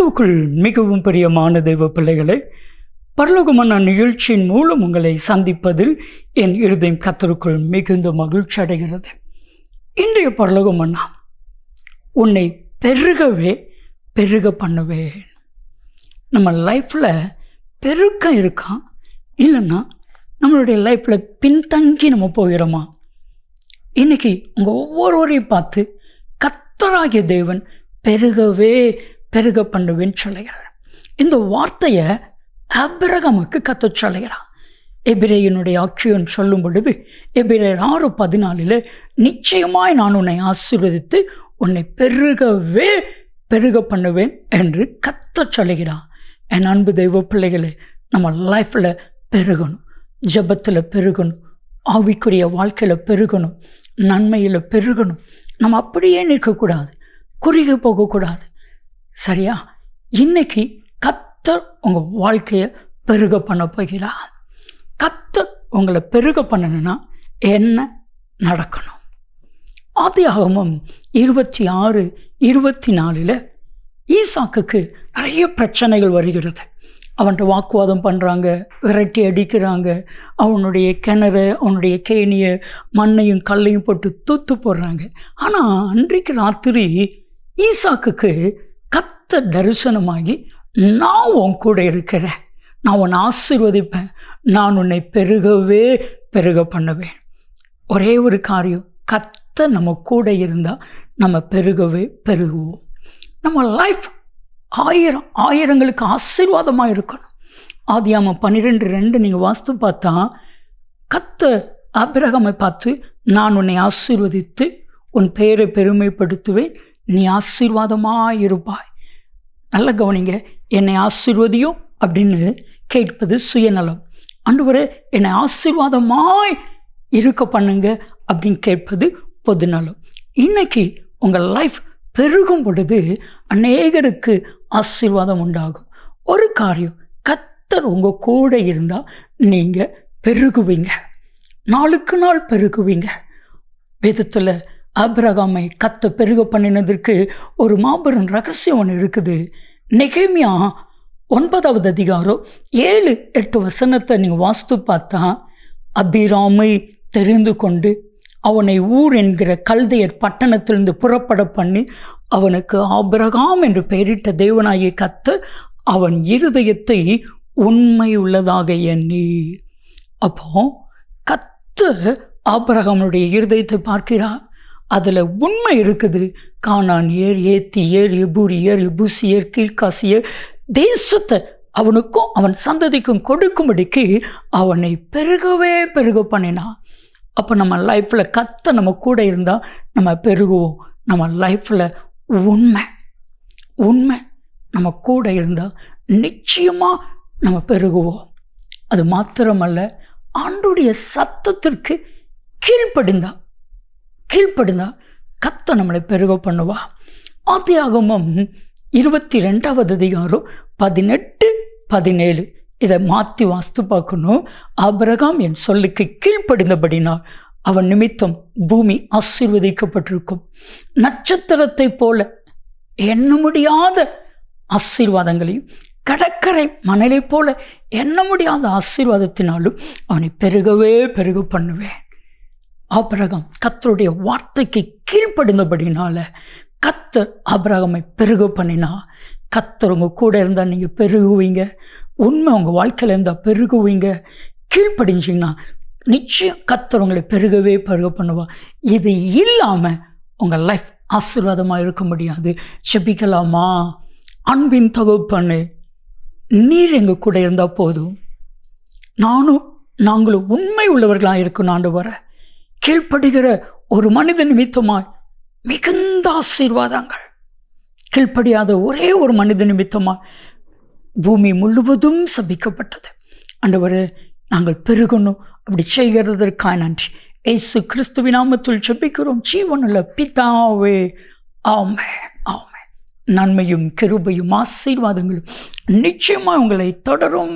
கிறிஸ்துவுக்குள் மிகவும் பிரியமான தெய்வ பிள்ளைகளை, பரலோகமன்னா நிகழ்ச்சியின் மூலம் உங்களை சந்திப்பதில் என் இருதயம் கர்த்தருக்குள் மிகுந்த மகிழ்ச்சி அடைகிறது. இன்றைய பரலோகமன்னா, உன்னை பெருகவே பெருக பண்ணுவேன். நம்ம லைஃப்பில் பெருக்கம் இருக்கா, இல்லைன்னா நம்மளுடைய லைஃப்பில் பின்தங்கி நம்ம போகிறோமா? இன்றைக்கி உங்கள் ஒவ்வொருவரையும் பார்த்து கர்த்தராகிய தேவன் பெருகவே பெருக பண்ணுவேன்னு சொல்லுகிறார். இந்த வார்த்தையை ஆபிரகாமுக்கு கர்த்தர் சொல்லுகிறார். எபிரேயனுடைய ஆக்கியோன் சொல்லும் பொழுது எபிரேயர் 6:14 நிச்சயமாய் நான் உன்னை ஆசீர்வதித்து உன்னை பெருகவே பெருக பண்ணுவேன் என்று கர்த்தர் சொல்லுகிறார். என் அன்பு தெய்வ பிள்ளைகளே, நம்ம லைஃப்பில் பெருகணும், ஜெபத்தில் பெருகணும், ஆவிக்குரிய வாழ்க்கையில் பெருகணும், நன்மையில் பெருகணும். நம்ம அப்படியே நிற்கக்கூடாது, குறுகி போகக்கூடாது. சரியா? இன்னைக்கு கர்த்தர் உங்கள் வாழ்க்கையை பெருக பண்ண போகிறார். கர்த்தர் உங்களை பெருக பண்ணணும்னா என்ன நடக்கணும்? ஆதியாகமம் 26:24 ஈசாக்குக்கு நிறைய பிரச்சனைகள் வருகிறது. அவன்கிட்ட வாக்குவாதம் பண்ணுறாங்க, விரட்டி அடிக்கிறாங்க, அவனுடைய கிணறு, அவனுடைய கேணியை மண்ணையும் கல்லையும் போட்டு தூத்து போடுறாங்க. ஆனால் அன்றைக்கு ராத்திரி ஈசாக்குக்கு கர்த்தர் தரிசனமாகி, நான் உன் கூட இருக்கிறேன், நான் உன்னை ஆசீர்வதிப்பேன், நான் உன்னை பெருகவே பெருக பண்ணுவேன். ஒரே ஒரு காரியம், கர்த்தர் நம்ம கூட இருந்தால் நம்ம பெருகவே பெருகுவோம். நம்ம லைஃப் ஆயிரங்களுக்கு ஆசீர்வாதமாக இருக்கணும். ஆதியாகமம் 12:2 நீங்கள் வாஸ்து பார்த்தா, கர்த்தர் ஆபிரகாமை பார்த்து, நான் உன்னை ஆசீர்வதித்து உன் பெயரை பெருமைப்படுத்துவேன், நீ ஆசீர்வாதமாக இருப்பாய். நல்ல கவனிங்க, என்னை ஆசீர்வதியும் அப்படின்னு கேட்பது சுயநலம். ஆண்டவரே என்னை ஆசீர்வாதமாய் இருக்க பண்ணுங்க அப்படின்னு கேட்பது பொதுநலம். இன்னைக்கு உங்கள் லைஃப் பெருகும் பொழுது அநேகருக்கு ஆசீர்வாதம் உண்டாகும். ஒரு காரியம், கர்த்தர் உங்கள் கூட இருந்தால் நீங்கள் பெருகுவீங்க, நாளுக்கு நாள் பெருகுவீங்க. வேதத்தில் ஆபிரகாமை கர்த்தர் பெருக பண்ணினதற்கு ஒரு மாபெரும் ரகசியம் ஒன்று இருக்குது. நெகேமியா 9வது அதிகாரம் 7-8 வசனத்தை நீங்கள் வாஸ்து பார்த்தா, அபிராமை தெரிந்து கொண்டு அவனை ஊர் என்கிற கல்தையர் பட்டணத்திலிருந்து புறப்பட பண்ணி அவனுக்கு ஆபிரகாம் என்று பெயரிட்ட தேவனாகிய கர்த்தர் அவன் இருதயத்தை உண்மை உள்ளதாக எண்ணி. அப்போ கர்த்தர் ஆபிரகாமுடைய இருதயத்தை பார்க்கிறார், அதில் உண்மை இருக்குது. கானானியர், ஏத்தியர், எபூரியர், எபூசியர், கீழ்காசியர் தேசத்தை அவனுக்கும் அவன் சந்ததிக்கும் கொடுக்கும்படிக்கு அவனை பெருகவே பெருக பண்ணினான். அப்போ நம்ம லைஃப்பில் கர்த்தர் நம்ம கூட இருந்தால் நம்ம பெருகுவோம். நம்ம லைஃப்பில் உண்மை நம்ம கூட இருந்தால் நிச்சயமாக நம்ம பெருகுவோம். அது மாத்திரமல்ல, ஆண்டவருடைய சத்தத்திற்கு கீழ்ப்படிந்தா கர்த்தர் நம்மளை பெருக பண்ணுவா. ஆதியாகமம் 22வது அதிகாரம் 18-17 இதை மாற்றி வாஸ்து பார்க்கணும். ஆபிரகாம் என் சொல்லுக்கு கீழ்ப்படிந்தபடினால் அவன் நிமித்தம் பூமி ஆசீர்வதிக்கப்பட்டிருக்கும். நட்சத்திரத்தை போல எண்ண முடியாத ஆசீர்வாதங்களையும், கடற்கரை மணலை போல எண்ண முடியாத ஆசீர்வாதத்தினாலும் அவனை பெருகவே பெருக பண்ணுவேன். ஆபிரகாம் கர்த்தருடைய வார்த்தைக்கு கீழ்ப்படிந்தபடினால கர்த்தர் ஆபிரகாமை பெருக பண்ணினா. கர்த்தர் உங்கள் கூட இருந்தால் நீங்கள் பெருகுவீங்க. உண்மை உங்கள் வாழ்க்கையில் இருந்தால் பெருகுவீங்க. கீழ்ப்படிஞ்சிங்கன்னா நிச்சயம் கர்த்தர் உங்களை பெருகவே பெருக பண்ணுவா. இது இல்லாமல் உங்கள் லைஃப் ஆசீர்வாதமாக இருக்க முடியாது. செபிக்கலாமா? அன்பின் தகப்பனே, நீர் எங்கள் கூட இருந்தால் போதும், நாங்களும் உண்மை உள்ளவர்களாக இருக்கணும். ஆண்டவரே, கீழ்ப்படுகிற ஒரு மனித நிமித்தமாய் மிகுந்த ஆசீர்வாதங்கள், கீழ்ப்படியாத ஒரே ஒரு மனித நிமித்தமாய் பூமி முழுவதும் சபிக்கப்பட்டது. ஆண்டவரே, நாங்கள் பெருகணும். அப்படி செய்கிறதற்காக நன்றி. இயேசு கிறிஸ்துவின் நாமத்தில் ஜெபிக்கிறோம் ஜீவனுள்ள பிதாவே, ஆமென், ஆமென். நன்மையும் கிருபையும் ஆசீர்வாதங்களும் நிச்சயமாக உங்களை தொடரும்.